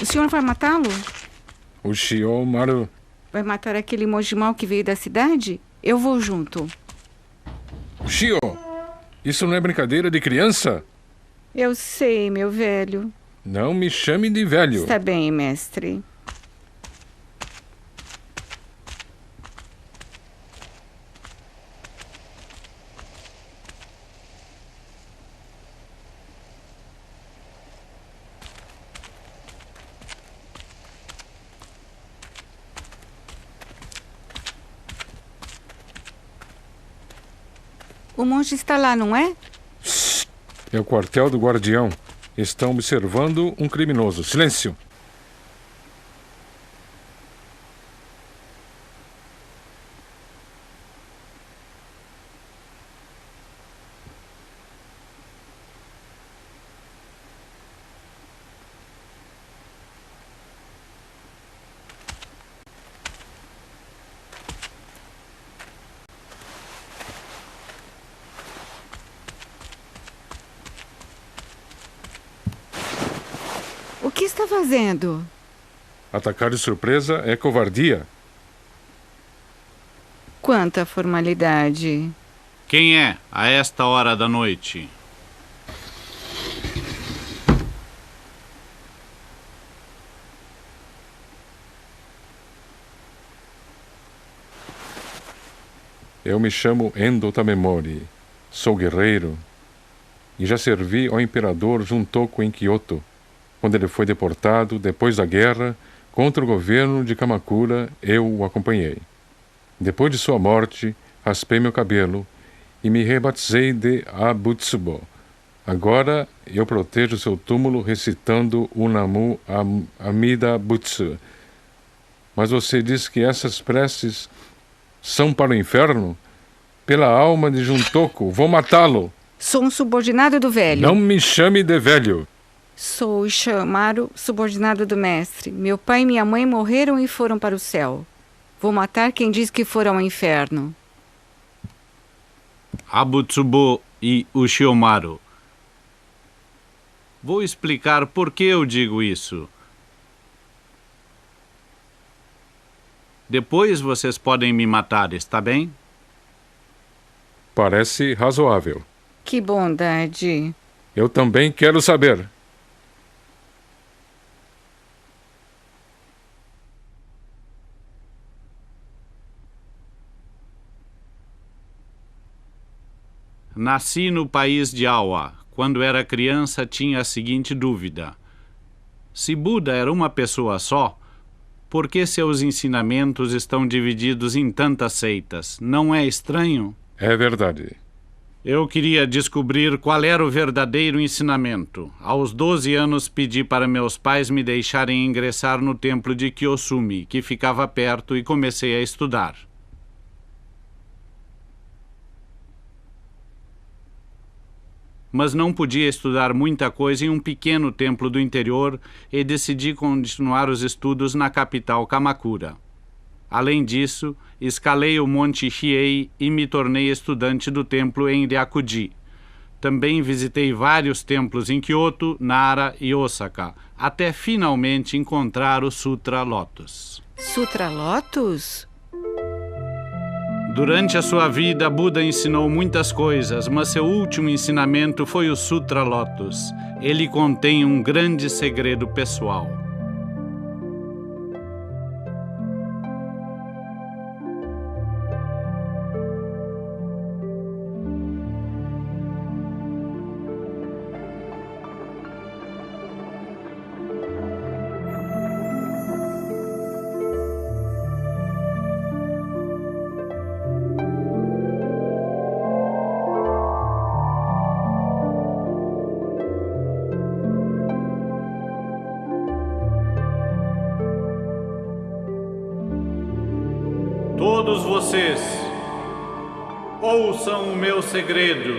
O senhor vai matá-lo? O Shiomaru... Vai matar aquele monge mau que veio da cidade? Eu vou junto. Shio, isso não é brincadeira de criança? Eu sei, meu velho. Não me chame de velho. Está bem, mestre. O monge está lá, não é? É o quartel do guardião. Estão observando um criminoso. Silêncio! O que está fazendo? Atacar de surpresa é covardia. Quanta formalidade. Quem é a esta hora da noite? Eu me chamo Endo Tamemori. Sou guerreiro e já servi ao imperador Juntoku em Kyoto, quando ele foi deportado depois da guerra contra o governo de Kamakura. Eu o acompanhei. Depois de sua morte, raspei meu cabelo e me rebatizei de Abutsubo. Agora eu protejo seu túmulo recitando o Namu Amida Butsu. Mas você diz que essas preces são para o inferno? Pela alma de Juntoku, vou matá-lo! Sou um subordinado do velho. Não me chame de velho! Sou o Shiomaru, subordinado do mestre. Meu pai e minha mãe morreram e foram para o céu. Vou matar quem diz que foram ao inferno. Abutsubo e o Shiomaru. Vou explicar por que eu digo isso. Depois vocês podem me matar, está bem? Parece razoável. Que bondade. Eu também quero saber. Nasci no país de Awa. Quando era criança, tinha a seguinte dúvida: se Buda era uma pessoa só, por que seus ensinamentos estão divididos em tantas seitas? Não é estranho? É verdade. Eu queria descobrir qual era o verdadeiro ensinamento. Aos 12 anos pedi para meus pais me deixarem ingressar no templo de Kiyosumi, que ficava perto, e comecei a estudar. Mas não podia estudar muita coisa em um pequeno templo do interior e decidi continuar os estudos na capital Kamakura. Além disso, escalei o Monte Hiei e me tornei estudante do templo em Ryakuji. Também visitei vários templos em Kyoto, Nara e Osaka, até finalmente encontrar o Sutra Lotus. Sutra Lotus? Durante a sua vida, Buda ensinou muitas coisas, mas seu último ensinamento foi o Sutra Lotus. Ele contém um grande segredo pessoal. Todos vocês, ouçam o meu segredo.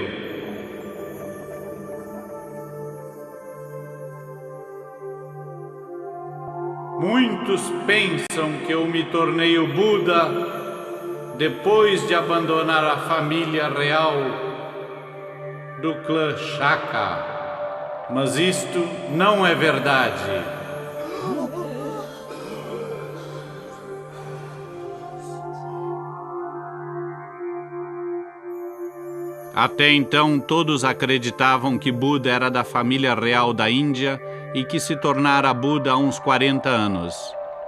Muitos pensam que eu me tornei o Buda depois de abandonar a família real do clã Shaka. Mas isto não é verdade. Até então, todos acreditavam que Buda era da família real da Índia e que se tornara Buda há uns 40 anos.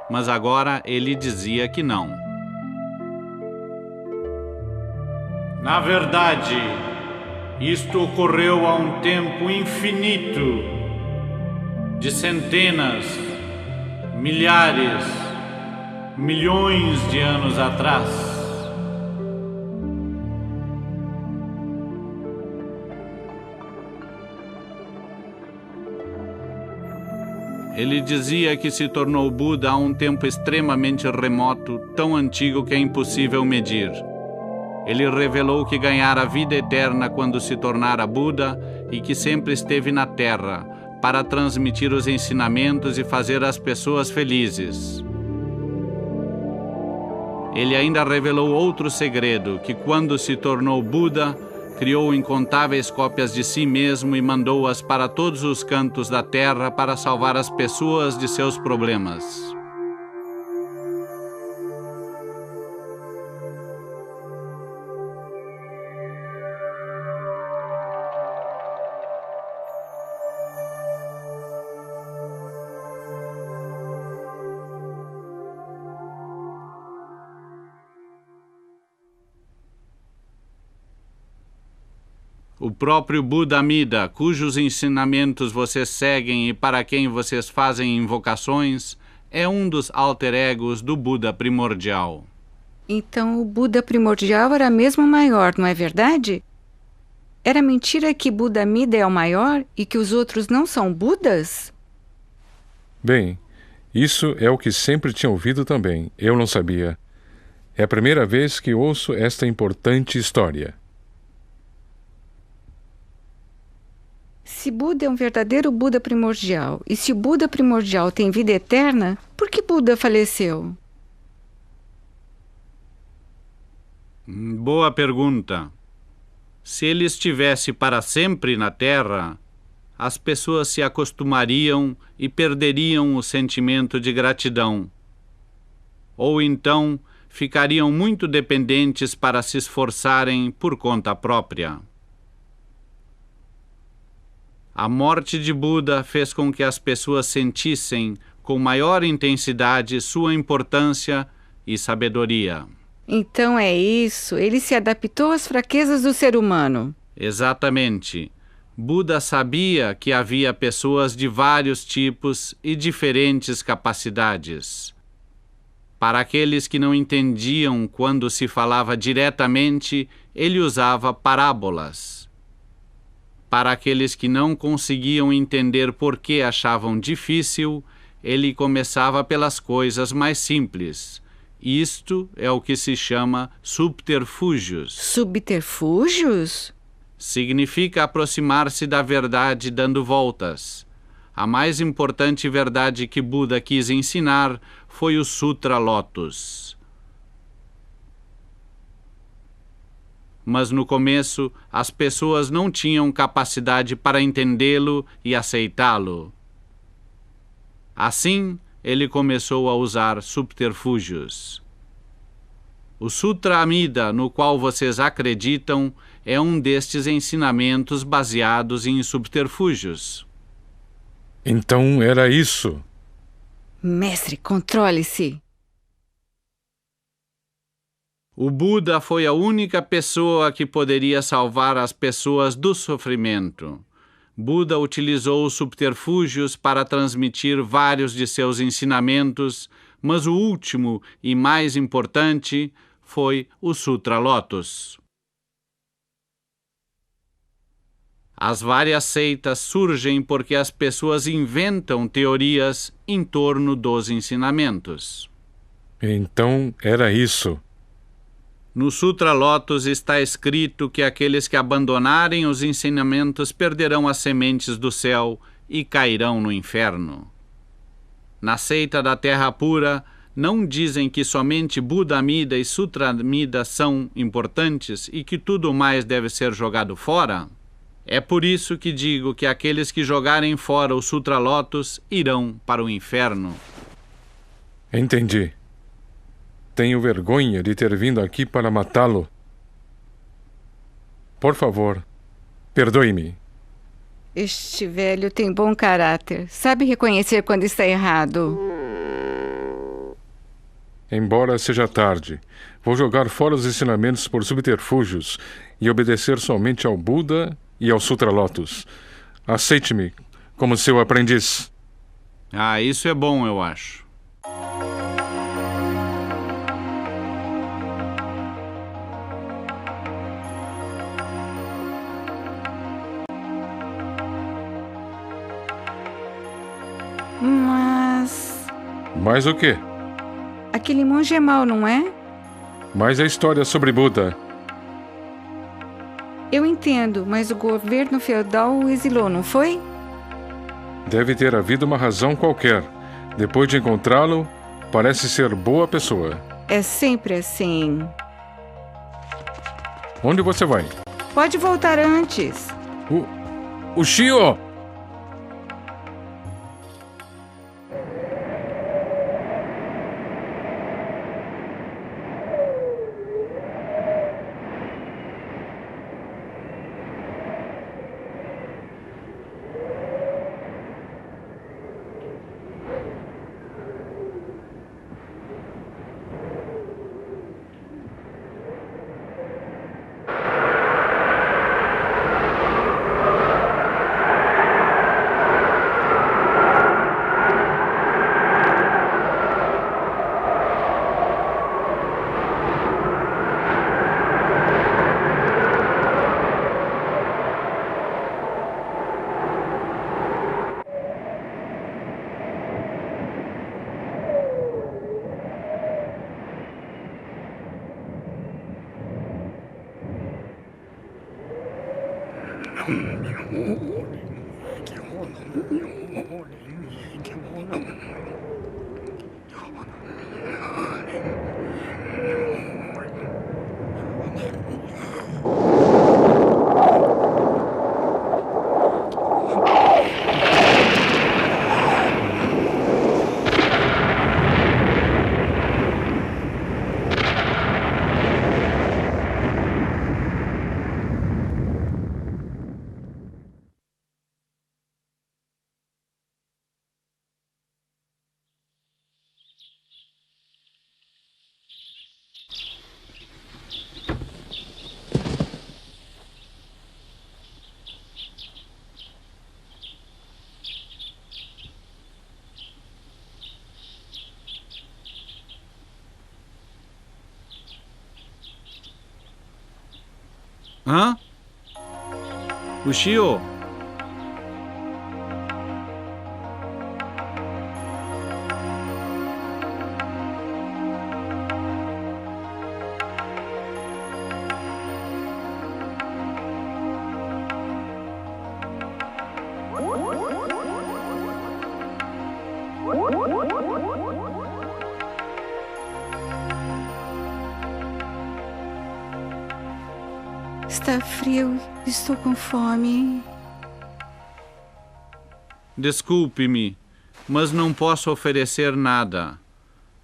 Mas agora ele dizia que não. Na verdade, isto ocorreu há um tempo infinito, de centenas, milhares, milhões de anos atrás. Ele dizia que se tornou Buda há um tempo extremamente remoto, tão antigo que é impossível medir. Ele revelou que ganhara a vida eterna quando se tornara Buda e que sempre esteve na Terra para transmitir os ensinamentos e fazer as pessoas felizes. Ele ainda revelou outro segredo, que quando se tornou Buda, criou incontáveis cópias de si mesmo e mandou-as para todos os cantos da Terra para salvar as pessoas de seus problemas. O próprio Buda Amida, cujos ensinamentos vocês seguem e para quem vocês fazem invocações, é um dos alter egos do Buda primordial. Então o Buda primordial era mesmo maior, não é verdade? Era mentira que Buda Amida é o maior e que os outros não são Budas? Bem, isso é o que sempre tinha ouvido também. Eu não sabia. É a primeira vez que ouço esta importante história. Se Buda é um verdadeiro Buda primordial, e se o Buda primordial tem vida eterna, por que Buda faleceu? Boa pergunta. Se ele estivesse para sempre na Terra, as pessoas se acostumariam e perderiam o sentimento de gratidão. Ou então ficariam muito dependentes para se esforçarem por conta própria. A morte de Buda fez com que as pessoas sentissem com maior intensidade sua importância e sabedoria. Então é isso, ele se adaptou às fraquezas do ser humano. Exatamente. Buda sabia que havia pessoas de vários tipos e diferentes capacidades. Para aqueles que não entendiam quando se falava diretamente, ele usava parábolas. Para aqueles que não conseguiam entender por que achavam difícil, ele começava pelas coisas mais simples. Isto é o que se chama subterfúgios. Subterfúgios? Significa aproximar-se da verdade dando voltas. A mais importante verdade que Buda quis ensinar foi o Sutra Lotus. Mas no começo, as pessoas não tinham capacidade para entendê-lo e aceitá-lo. Assim, ele começou a usar subterfúgios. O Sutra Amida, no qual vocês acreditam, é um destes ensinamentos baseados em subterfúgios. Então era isso. Mestre, controle-se. O Buda foi a única pessoa que poderia salvar as pessoas do sofrimento. Buda utilizou os subterfúgios para transmitir vários de seus ensinamentos, mas o último e mais importante foi o Sutra Lotus. As várias seitas surgem porque as pessoas inventam teorias em torno dos ensinamentos. Então era isso. No Sutra Lotus está escrito que aqueles que abandonarem os ensinamentos perderão as sementes do céu e cairão no inferno. Na seita da Terra Pura, não dizem que somente Buda Amida e Sutra Amida são importantes e que tudo mais deve ser jogado fora? É por isso que digo que aqueles que jogarem fora o Sutra Lotus irão para o inferno. Entendi. Tenho vergonha de ter vindo aqui para matá-lo. Por favor, perdoe-me. Este velho tem bom caráter. Sabe reconhecer quando está errado. Embora seja tarde, vou jogar fora os ensinamentos por subterfúgios e obedecer somente ao Buda e ao Sutra Lotus. Aceite-me como seu aprendiz. Ah, isso é bom, eu acho. Mas o quê? Aquele monge é mau, não é? Mas a história sobre Buda. Eu entendo, mas o governo feudal o exilou, não foi? Deve ter havido uma razão qualquer. Depois de encontrá-lo, parece ser boa pessoa. É sempre assim. Onde você vai? Pode voltar antes. O Shio! Hã? O Shio? Está frio, estou com fome. Desculpe-me, mas não posso oferecer nada.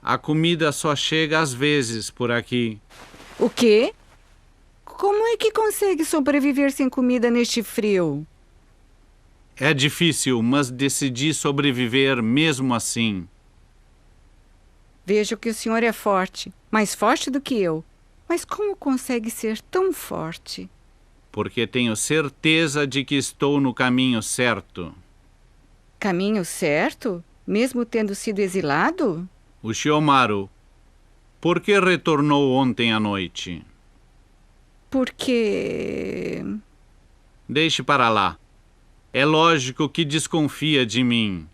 A comida só chega às vezes por aqui. O quê? Como é que consegue sobreviver sem comida neste frio? É difícil, mas decidi sobreviver mesmo assim. Vejo que o senhor é forte, mais forte do que eu. Mas como consegue ser tão forte? Porque tenho certeza de que estou no caminho certo. Caminho certo? Mesmo tendo sido exilado? O Shiomaru, por que retornou ontem à noite? Porque... Deixe para lá. É lógico que desconfia de mim.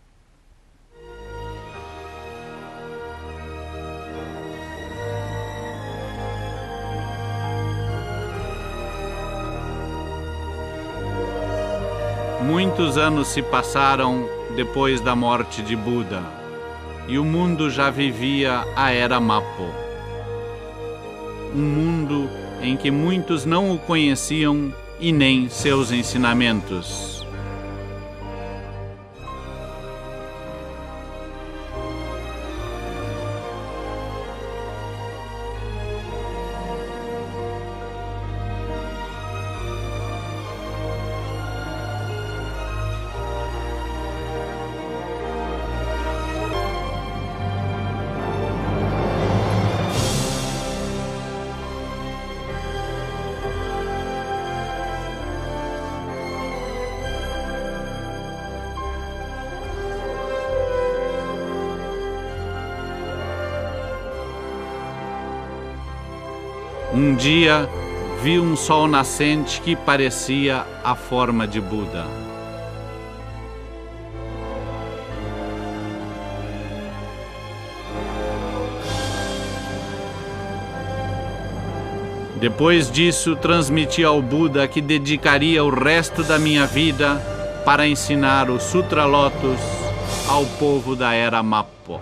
Muitos anos se passaram depois da morte de Buda, e o mundo já vivia a Era Mappo. Um mundo em que muitos não o conheciam e nem seus ensinamentos. Um dia, vi um sol nascente que parecia a forma de Buda. Depois disso, transmiti ao Buda que dedicaria o resto da minha vida para ensinar o Sutra Lotus ao povo da Era Mappo.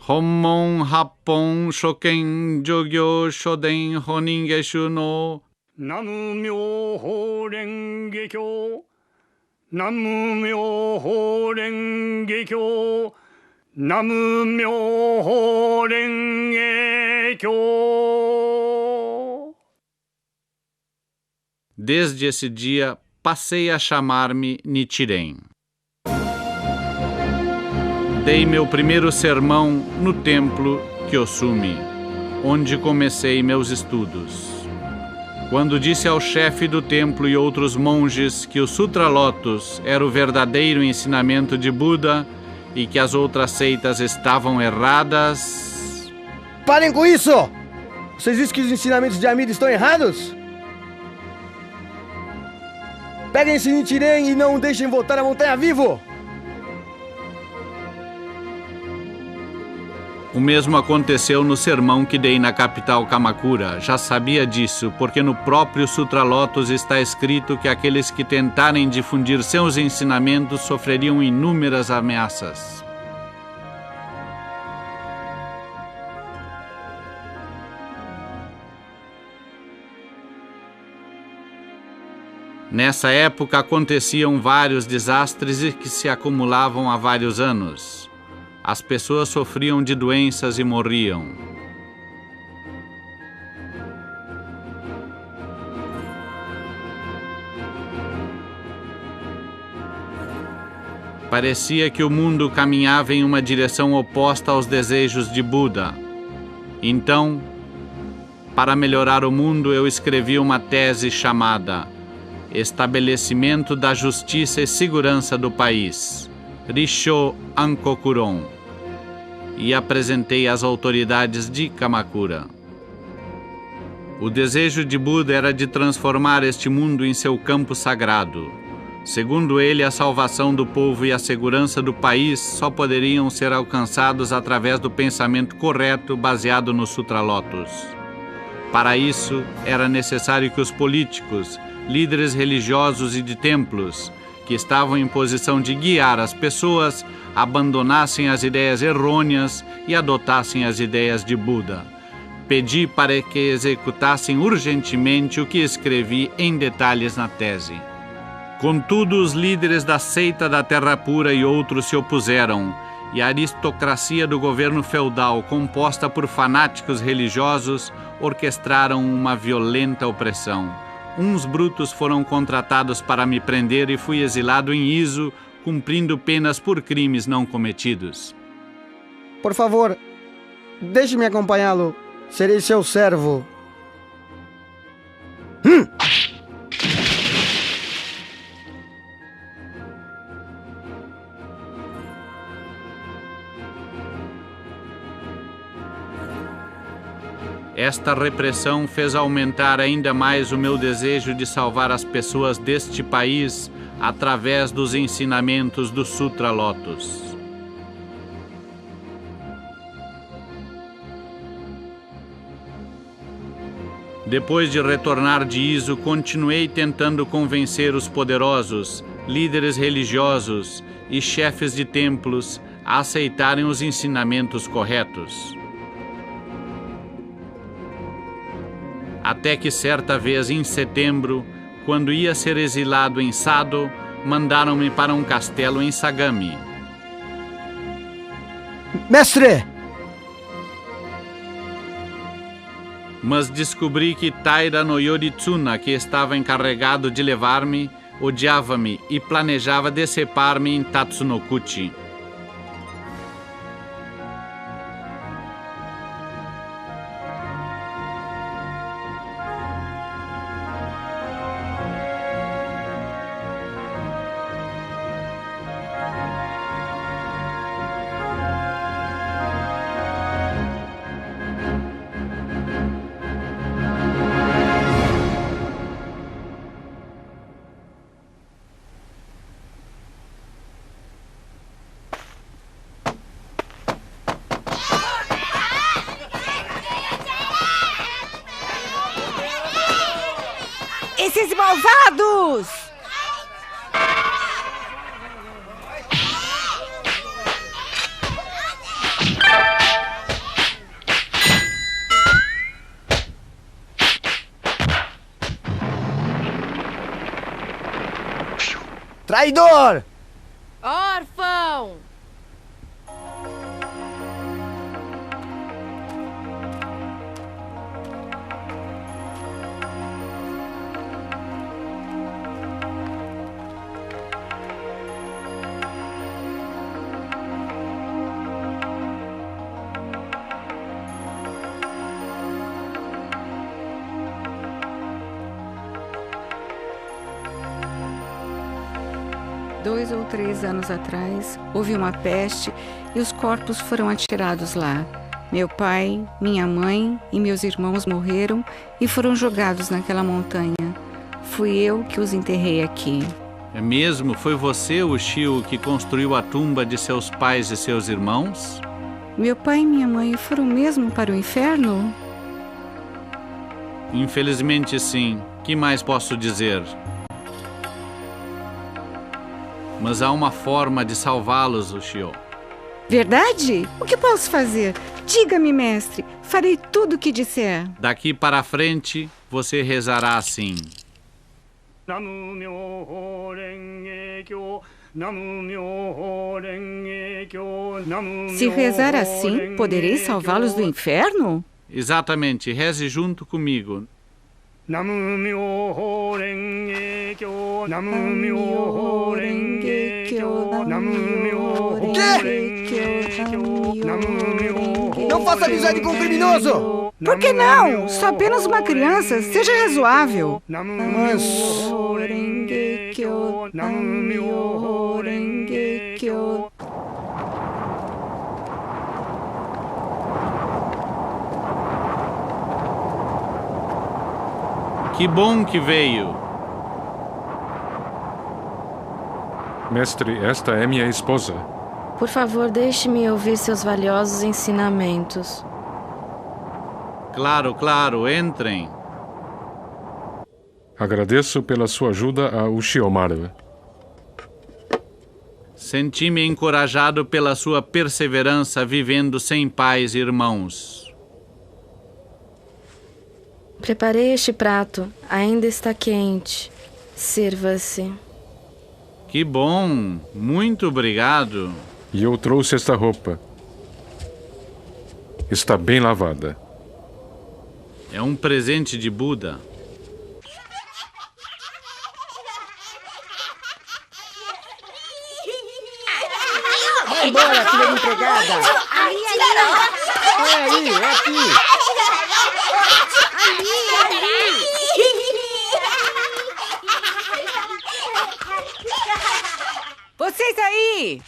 Hommon Happon Shoken Jogyo Shoden Honingeshu no Namu Myoho Renge Kyo Namu Myoho Renge Kyo Namu Myoho Renge Kyo. Desde esse dia, passei a chamar-me Nichiren. Dei meu primeiro sermão no templo Kyosumi, onde comecei meus estudos. Quando disse ao chefe do templo e outros monges que o Sutra Lotus era o verdadeiro ensinamento de Buda e que as outras seitas estavam erradas... Parem com isso! Vocês dizem que os ensinamentos de Amida estão errados? Peguem esse Nichiren e não o deixem voltar à montanha vivo! O mesmo aconteceu no sermão que dei na capital Kamakura. Já sabia disso, porque no próprio Sutra Lotus está escrito que aqueles que tentarem difundir seus ensinamentos sofreriam inúmeras ameaças. Nessa época aconteciam vários desastres que se acumulavam há vários anos. As pessoas sofriam de doenças e morriam. Parecia que o mundo caminhava em uma direção oposta aos desejos de Buda. Então, para melhorar o mundo, eu escrevi uma tese chamada Estabelecimento da Justiça e Segurança do País, Rissho Ankokuron, e apresentei às autoridades de Kamakura. O desejo de Buda era de transformar este mundo em seu campo sagrado. Segundo ele, a salvação do povo e a segurança do país só poderiam ser alcançados através do pensamento correto baseado no Sutra Lotus. Para isso, era necessário que os políticos, líderes religiosos e de templos, que estavam em posição de guiar as pessoas, abandonassem as ideias errôneas e adotassem as ideias de Buda. Pedi para que executassem urgentemente o que escrevi em detalhes na tese. Contudo, os líderes da seita da Terra Pura e outros se opuseram, e a aristocracia do governo feudal, composta por fanáticos religiosos, orquestraram uma violenta opressão. Uns brutos foram contratados para me prender e fui exilado em Izu, cumprindo penas por crimes não cometidos. Por favor, deixe-me acompanhá-lo. Serei seu servo. Esta repressão fez aumentar ainda mais o meu desejo de salvar as pessoas deste país através dos ensinamentos do Sutra Lotus. Depois de retornar de Izu, continuei tentando convencer os poderosos, líderes religiosos e chefes de templos a aceitarem os ensinamentos corretos. Até que certa vez em setembro, quando ia ser exilado em Sado, mandaram-me para um castelo em Sagami. Mestre! Mas descobri que Taira no Yoritsuna, que estava encarregado de levar-me, odiava-me e planejava decepar-me em Tatsunokuchi. malvados! Traidor! Órfão! Dois ou 3 anos atrás, houve uma peste e os corpos foram atirados lá. Meu pai, minha mãe e meus irmãos morreram e foram jogados naquela montanha. Fui eu que os enterrei aqui. É mesmo? Foi você, Ushio, que construiu a tumba de seus pais e seus irmãos? Meu pai e minha mãe foram mesmo para o inferno? Infelizmente, sim. Que mais posso dizer? Mas há uma forma de salvá-los, Ushio. Verdade? O que posso fazer? Diga-me, mestre. Farei tudo o que disser. Daqui para frente, você rezará assim. Se rezar assim, poderei salvá-los do inferno? Exatamente, reze junto comigo. Não faça amizade com o criminoso! Por que não? Sou apenas uma criança. Seja razoável. Mas... Que bom que veio. Mestre, esta é minha esposa. Por favor, deixe-me ouvir seus valiosos ensinamentos. Claro, claro, entrem. Agradeço pela sua ajuda a Ushiomaru. Senti-me encorajado pela sua perseverança vivendo sem pais e irmãos. Preparei este prato. Ainda está quente. Sirva-se. Que bom! Muito obrigado. E eu trouxe esta roupa. Está bem lavada. É um presente de Buda. Vai embora, filha de empregada! É aí, é aqui! Vocês aí!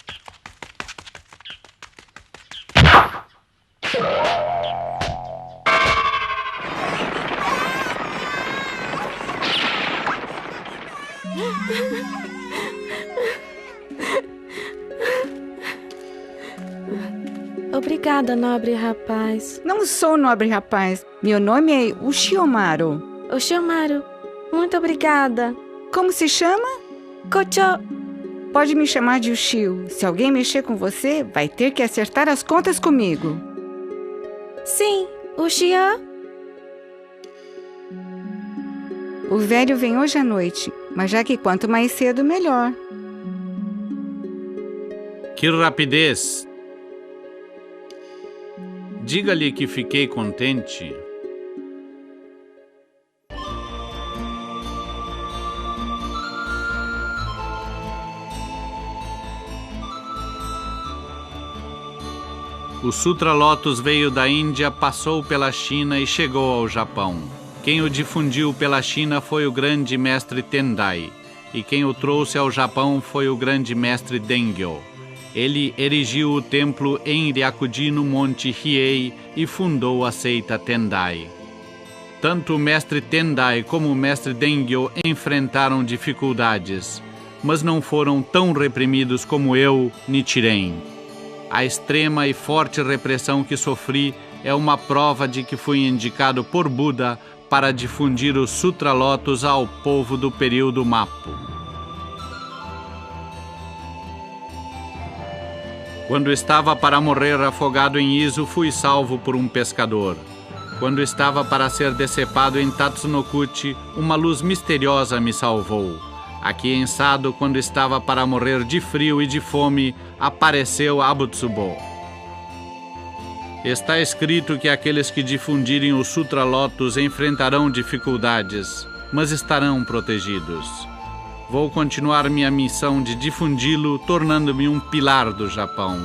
Obrigada, nobre rapaz. Não sou nobre rapaz. Meu nome é Ushiomaru. Ushiomaru, muito obrigada. Como se chama? Kocho. Pode me chamar de Ushio. Se alguém mexer com você, vai ter que acertar as contas comigo. Sim, Ushio. O velho vem hoje à noite, mas já que quanto mais cedo, melhor. Que rapidez! Diga-lhe que fiquei contente. O Sutra Lotus veio da Índia, passou pela China e chegou ao Japão. Quem o difundiu pela China foi o grande mestre Tendai, e quem o trouxe ao Japão foi o grande mestre Dengyo. Ele erigiu o templo em Ryakuji no Monte Hiei e fundou a seita Tendai. Tanto o mestre Tendai como o mestre Dengyo enfrentaram dificuldades, mas não foram tão reprimidos como eu, Nichiren. A extrema e forte repressão que sofri é uma prova de que fui indicado por Buda para difundir o Sutra Lotus ao povo do período Mapo. Quando estava para morrer afogado em Izu, fui salvo por um pescador. Quando estava para ser decepado em Tatsunokuchi, uma luz misteriosa me salvou. Aqui em Sado, quando estava para morrer de frio e de fome, apareceu Abutsubo. Está escrito que aqueles que difundirem o Sutra Lotus enfrentarão dificuldades, mas estarão protegidos. Vou continuar minha missão de difundi-lo, tornando-me um pilar do Japão.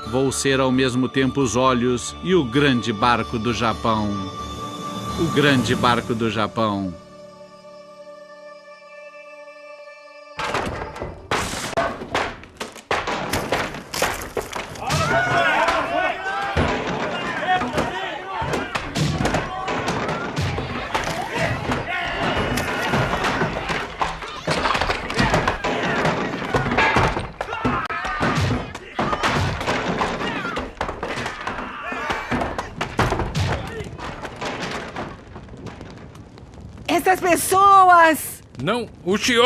Vou ser ao mesmo tempo os olhos e o grande barco do Japão. O grande barco do Japão. Essas pessoas! Não, Ushio!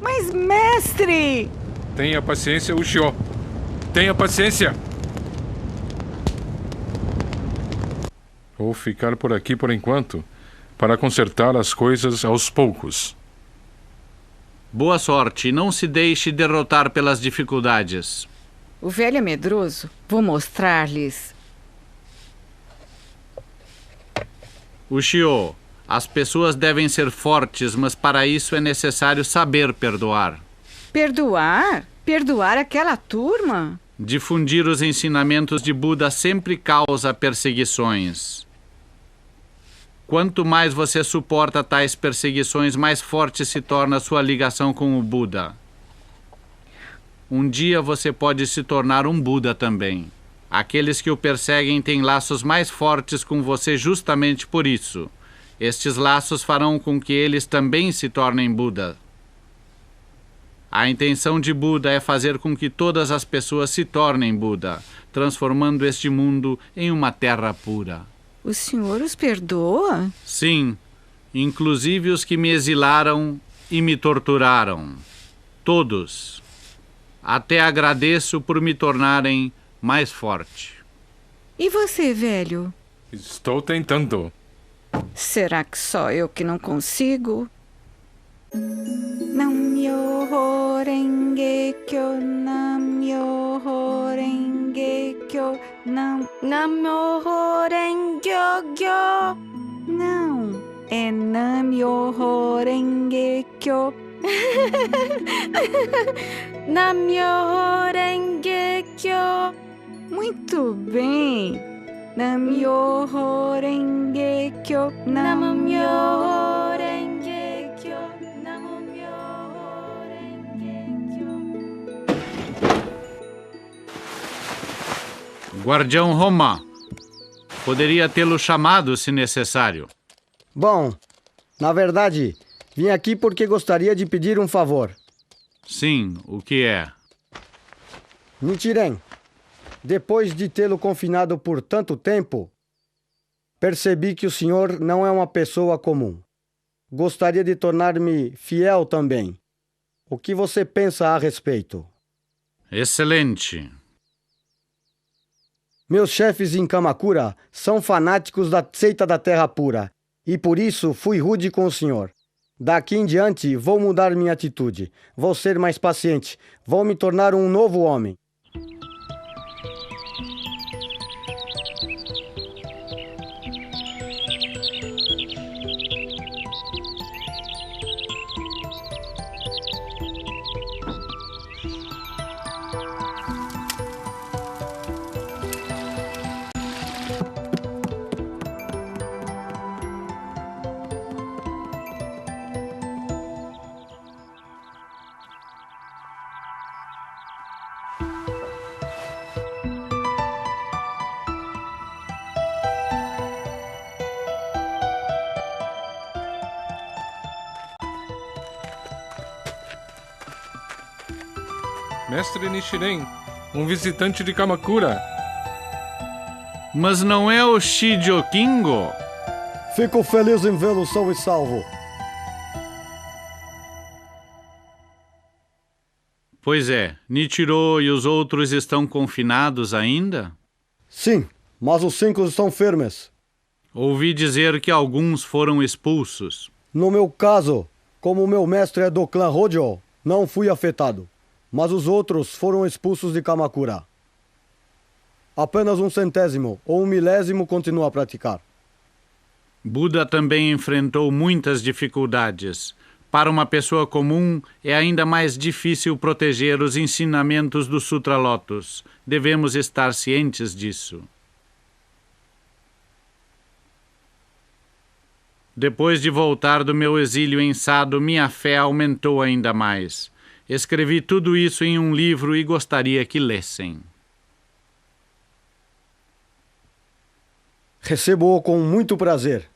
Mas, mestre! Tenha paciência, Ushio. Tenha paciência. Vou ficar por aqui por enquanto, para consertar as coisas aos poucos. Boa sorte, não se deixe derrotar pelas dificuldades. O velho é medroso. Vou mostrar-lhes. Ushio, as pessoas devem ser fortes, mas para isso é necessário saber perdoar. Perdoar? Perdoar aquela turma? Difundir os ensinamentos de Buda sempre causa perseguições. Quanto mais você suporta tais perseguições, mais forte se torna a sua ligação com o Buda. Um dia você pode se tornar um Buda também. Aqueles que o perseguem têm laços mais fortes com você justamente por isso. Estes laços farão com que eles também se tornem Buda. A intenção de Buda é fazer com que todas as pessoas se tornem Buda, transformando este mundo em uma terra pura. O senhor os perdoa? Sim, inclusive os que me exilaram e me torturaram. Todos. Até agradeço por me tornarem mais forte. E você, velho? Estou tentando. Será que só eu que não consigo? Nam-myoho Renge-kyo, Nam-myoho Renge-kyo, Nam-myoho Renge-kyo. Não, é Nam-myoho Renge-kyo. Nam-myoho Renge-kyo. Muito bem. Nam-myoho Renge-kyo, Nam-myoho Renge-kyo, Nam-myoho Renge-kyo. Guardião Roma, poderia tê-lo chamado se necessário. Bom, na verdade, vim aqui porque gostaria de pedir um favor. Sim, o que é? Nichiren, depois de tê-lo confinado por tanto tempo, percebi que o senhor não é uma pessoa comum. Gostaria de tornar-me fiel também. O que você pensa a respeito? Excelente. Meus chefes em Kamakura são fanáticos da seita da Terra Pura, e por isso fui rude com o senhor. Daqui em diante, vou mudar minha atitude. Vou ser mais paciente. Vou me tornar um novo homem. Mestre Nichiren, um visitante de Kamakura. Mas não é o Shijokingo? Fico feliz em vê-lo são e salvo. Pois é, Nichiro e os outros estão confinados ainda? Sim, mas os 5 estão firmes. Ouvi dizer que alguns foram expulsos. No meu caso, como o meu mestre é do clã Hojo, não fui afetado. Mas os outros foram expulsos de Kamakura. Apenas 1/100º ou 1/1000º continua a praticar. Buda também enfrentou muitas dificuldades. Para uma pessoa comum, é ainda mais difícil proteger os ensinamentos do Sutra Lotus. Devemos estar cientes disso. Depois de voltar do meu exílio em Sado, minha fé aumentou ainda mais. Escrevi tudo isso em um livro e gostaria que lessem. Recebo-o com muito prazer.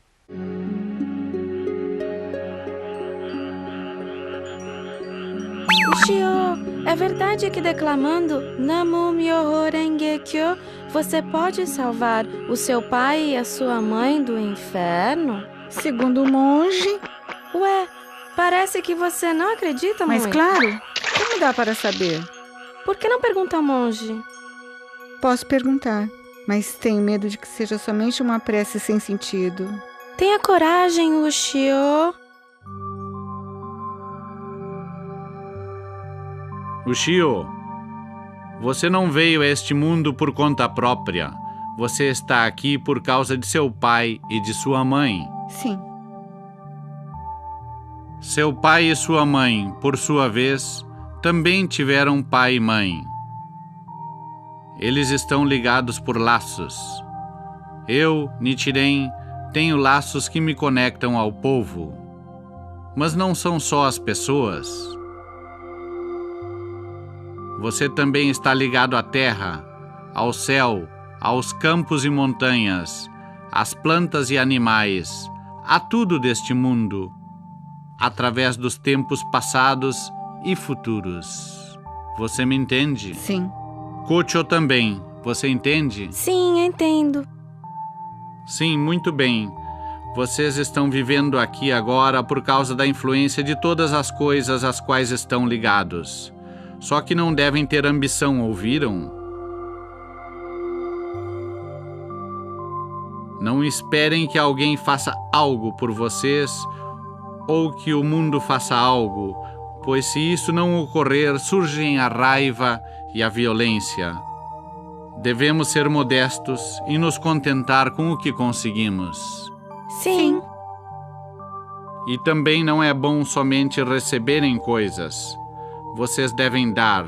Ushio, é verdade que declamando Namu Myoho Renge Kyo você pode salvar o seu pai e a sua mãe do inferno? Segundo o monge. Ué, parece que você não acredita, mãe. Mas claro, como dá para saber? Por que não pergunta ao monge? Posso perguntar, mas tenho medo de que seja somente uma prece sem sentido. Tenha coragem, Ushio. Ushio, você não veio a este mundo por conta própria. Você está aqui por causa de seu pai e de sua mãe. Sim. Seu pai e sua mãe, por sua vez, também tiveram pai e mãe. Eles estão ligados por laços. Eu, Nichiren, tenho laços que me conectam ao povo. Mas não são só as pessoas. Você também está ligado à terra, ao céu, aos campos e montanhas, às plantas e animais, a tudo deste mundo, através dos tempos passados e futuros. Você me entende? Sim. Kocho também. Você entende? Sim, entendo. Sim, muito bem. Vocês estão vivendo aqui agora por causa da influência de todas as coisas às quais estão ligados. Só que não devem ter ambição, ouviram? Não esperem que alguém faça algo por vocês ou que o mundo faça algo, pois se isso não ocorrer, surgem a raiva e a violência. Devemos ser modestos e nos contentar com o que conseguimos. Sim. E também não é bom somente receberem coisas. Vocês devem dar.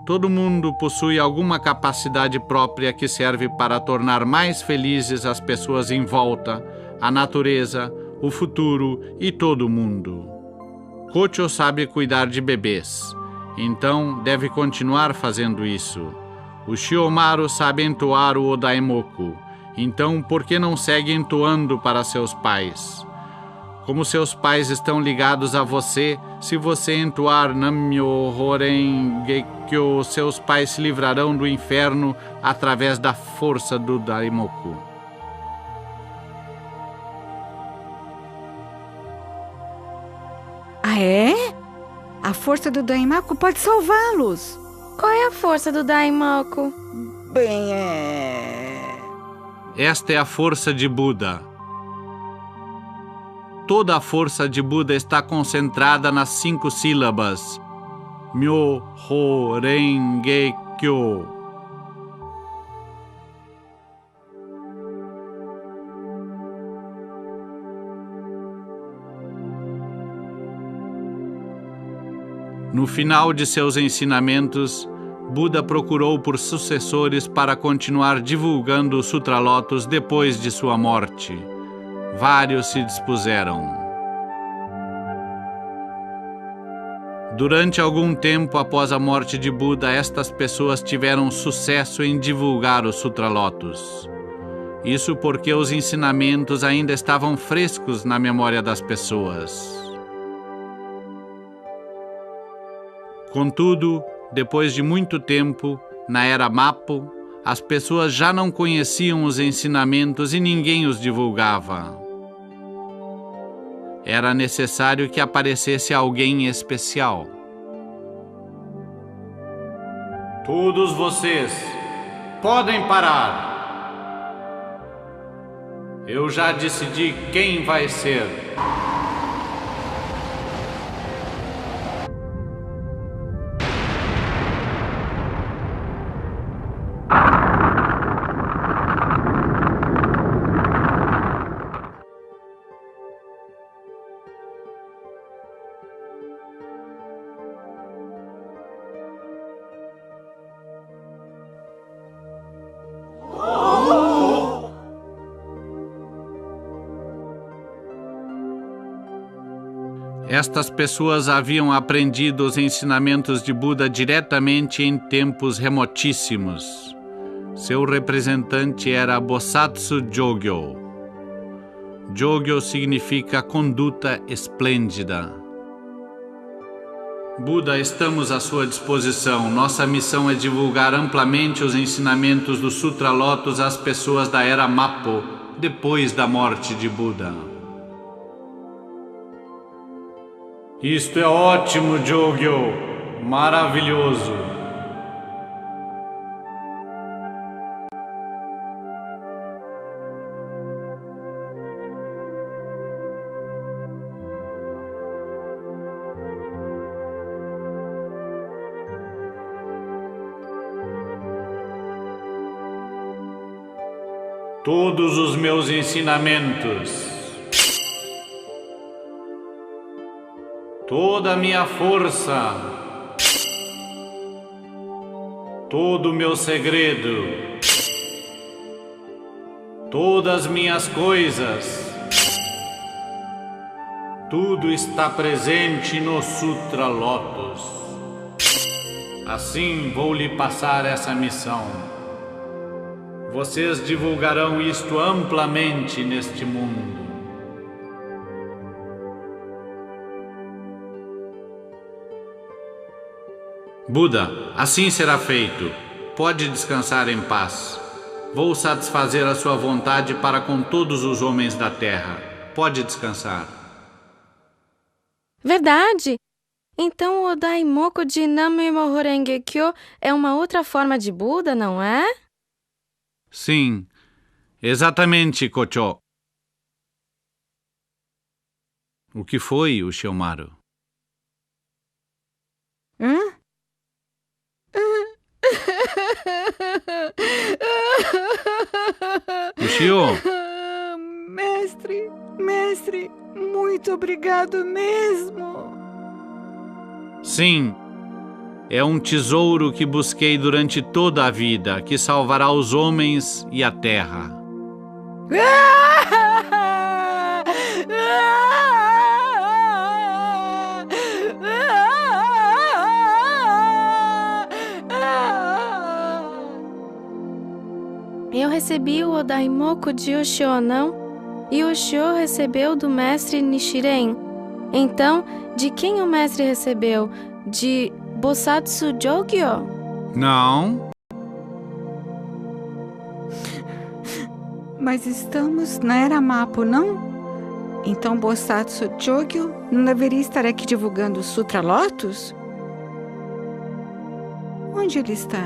Todo mundo possui alguma capacidade própria que serve para tornar mais felizes as pessoas em volta, a natureza, o futuro e todo mundo. Kocho sabe cuidar de bebês, então deve continuar fazendo isso. O Shiomaru sabe entoar o Odaimoku, então por que não segue entoando para seus pais? Como seus pais estão ligados a você, se você entoar Nam-myoho Renge Kyo, seus pais se livrarão do inferno através da força do Daimoku. Ah, é? A força do Daimoku pode salvá-los. Qual é a força do Daimoku? Bem, Esta é a força de Buda. Toda a força de Buda está concentrada nas 5 sílabas. Myoho Renge Kyo. No final de seus ensinamentos, Buda procurou por sucessores para continuar divulgando o Sutra Lotus depois de sua morte. Vários se dispuseram. Durante algum tempo após a morte de Buda, estas pessoas tiveram sucesso em divulgar o Sutra Lotus. Isso porque os ensinamentos ainda estavam frescos na memória das pessoas. Contudo, depois de muito tempo, na era Mappo, As pessoas já não conheciam os ensinamentos e ninguém os divulgava. Era necessário que aparecesse alguém especial. Todos vocês podem parar. Eu já decidi quem vai ser. Estas pessoas haviam aprendido os ensinamentos de Buda diretamente em tempos remotíssimos. Seu representante era Bosatsu Jogyo. Jogyo significa conduta esplêndida. Buda, estamos à sua disposição. Nossa missão é divulgar amplamente os ensinamentos do Sutra Lotus às pessoas da Era Mapo, depois da morte de Buda. Isto é ótimo, Jogyo. Maravilhoso. Todos os meus ensinamentos, toda a minha força, todo o meu segredo, todas as minhas coisas, tudo está presente no Sutra Lotus. Assim vou lhe passar essa missão. Vocês divulgarão isto amplamente neste mundo. Buda, assim será feito. Pode descansar em paz. Vou satisfazer a sua vontade para com todos os homens da terra. Pode descansar. Verdade! Então o Daimoku de Namu-myoho Renge-kyo é uma outra forma de Buda, não é? Sim, exatamente, Kocho. O que foi, Ushiomaru? Hã? Ushio! Mestre, muito obrigado mesmo. Sim, é um tesouro que busquei durante toda a vida, que salvará os homens e a terra. Eu recebi o Odaimoku de Ushio, não? E Ushio recebeu do mestre Nichiren. Então, de quem o mestre recebeu? De Bosatsu Jogyo? Não, Mas estamos na Era Mapo, não? Então Bosatsu Jogyo não deveria estar aqui divulgando o Sutra Lotus? Onde ele está?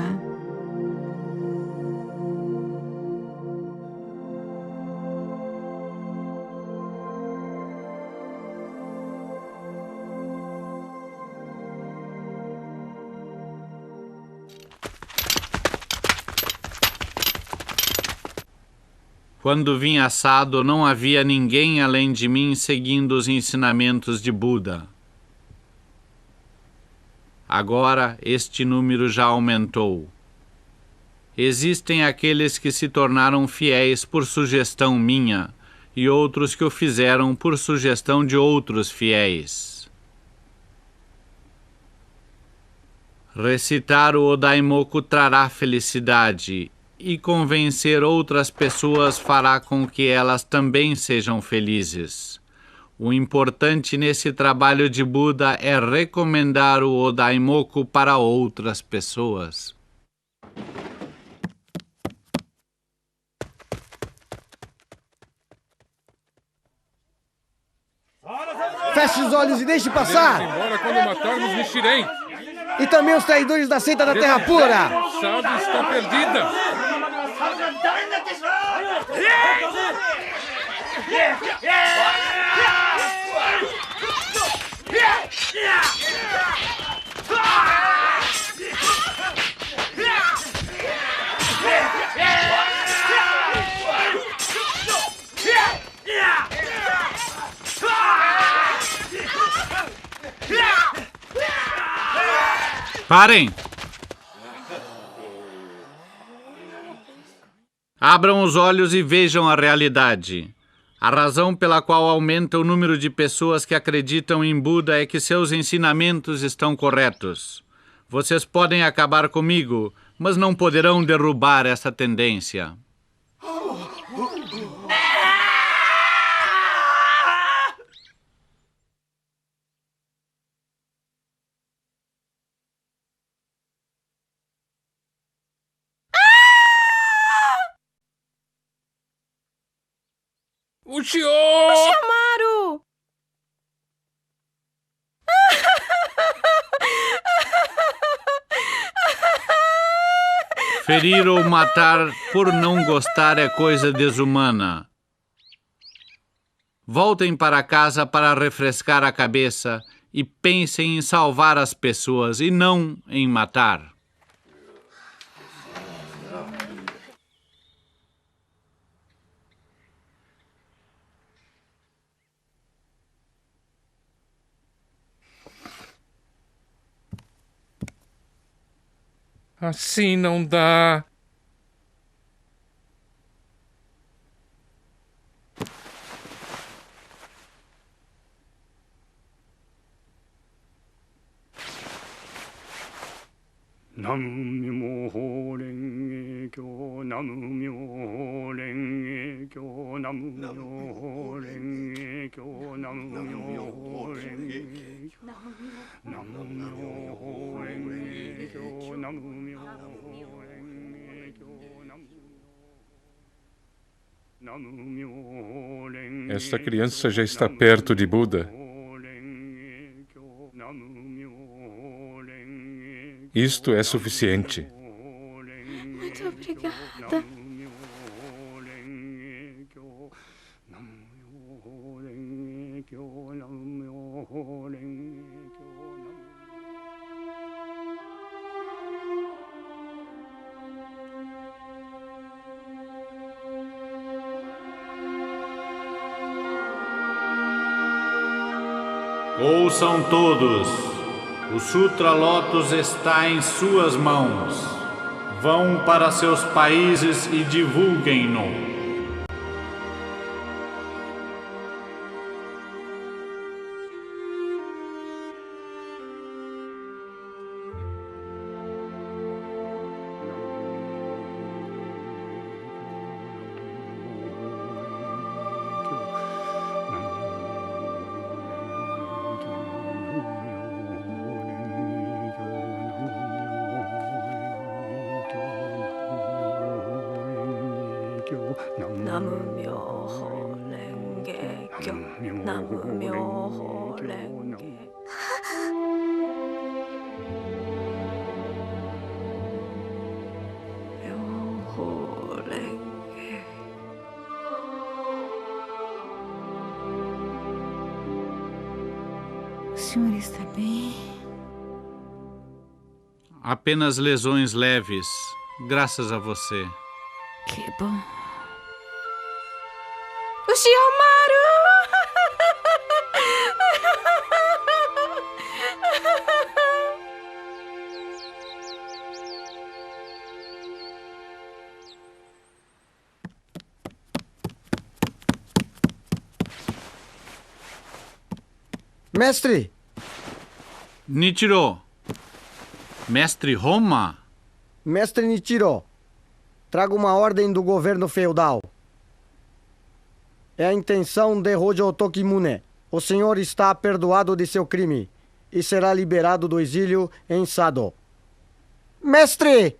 quando vim a Sado não havia ninguém além de mim seguindo os ensinamentos de Buda. Agora este número já aumentou. Existem aqueles que se tornaram fiéis por sugestão minha e outros que o fizeram por sugestão de outros fiéis. Recitar o Odaimoku trará felicidade e convencer outras pessoas fará com que elas também sejam felizes. O importante nesse trabalho de Buda é recomendar o Odaimoku para outras pessoas. Feche os olhos e deixe passar. Iremos embora quando matarmos Nichiren. E também os traidores da seita da Terra Pura. Sado está perdida. Parem! Abram os olhos e vejam a realidade. A razão pela qual aumenta o número de pessoas que acreditam em Buda é que seus ensinamentos estão corretos. Vocês podem acabar comigo, mas não poderão derrubar essa tendência. Oshiamaru! Ferir ou matar por não gostar é coisa desumana. Voltem para casa para refrescar a cabeça e pensem em salvar as pessoas e não em matar. Assim não dá. Nam-myoho Renge-kyo, Nam-myoho Renge-kyo, Nam-myoho Renge-kyo, Nam-myoho Renge-kyo, Nam-myoho Renge-kyo, Nam-myoho Renge-kyo. Esta criança já está perto de Buda. Isto é suficiente. Muito obrigada. Ouçam todos. O Sutra Lotus está em suas mãos. Vão para seus países e divulguem-no. Nam-myoho Renge-kyo, Nam-myoho Renge-kyo. O senhor está bem? Apenas lesões leves, graças a você. Que bom. Oshiamaru! Mestre! Nichiro! Mestre Homma? Mestre Nichiro, trago uma ordem do governo feudal. É a intenção de Hojo Tokimune. O senhor está perdoado de seu crime e será liberado do exílio em Sado. Mestre!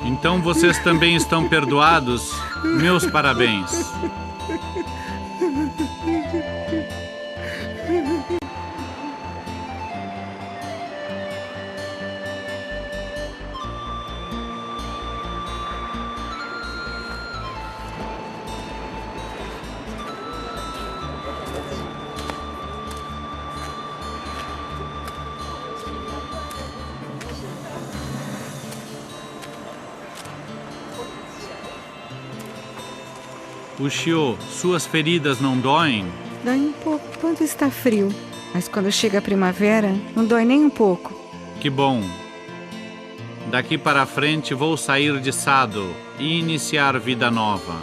Então vocês também estão perdoados? Meus parabéns. Ushio, suas feridas não doem? Dói um pouco quando está frio, mas quando chega a primavera, não dói nem um pouco. Que bom! Daqui para frente vou sair de Sado e iniciar vida nova.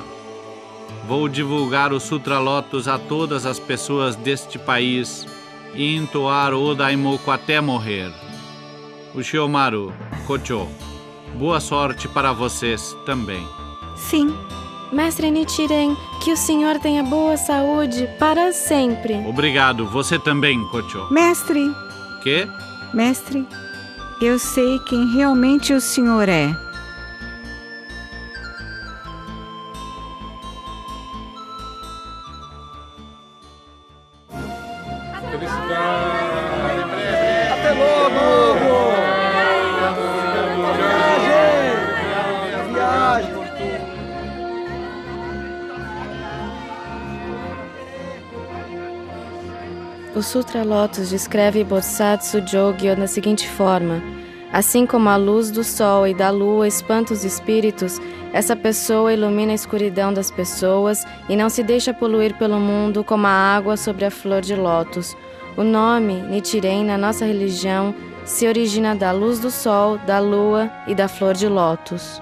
Vou divulgar o Sutra Lotus a todas as pessoas deste país e entoar o Daimoku até morrer. Ushiomaru, Kocho, boa sorte para vocês também. Sim. Mestre Nichiren, que o senhor tenha boa saúde para sempre. Obrigado, você também, Kocho. Mestre, Que? mestre, eu sei quem realmente o senhor é. Até logo! Viagem! O Sutra Lotus descreve Bosatsu Jogyo da seguinte forma: assim como a luz do sol e da lua espanta os espíritos, essa pessoa ilumina a escuridão das pessoas e não se deixa poluir pelo mundo como a água sobre a flor de lótus. O nome Nichiren na nossa religião se origina da luz do sol, da lua e da flor de lótus.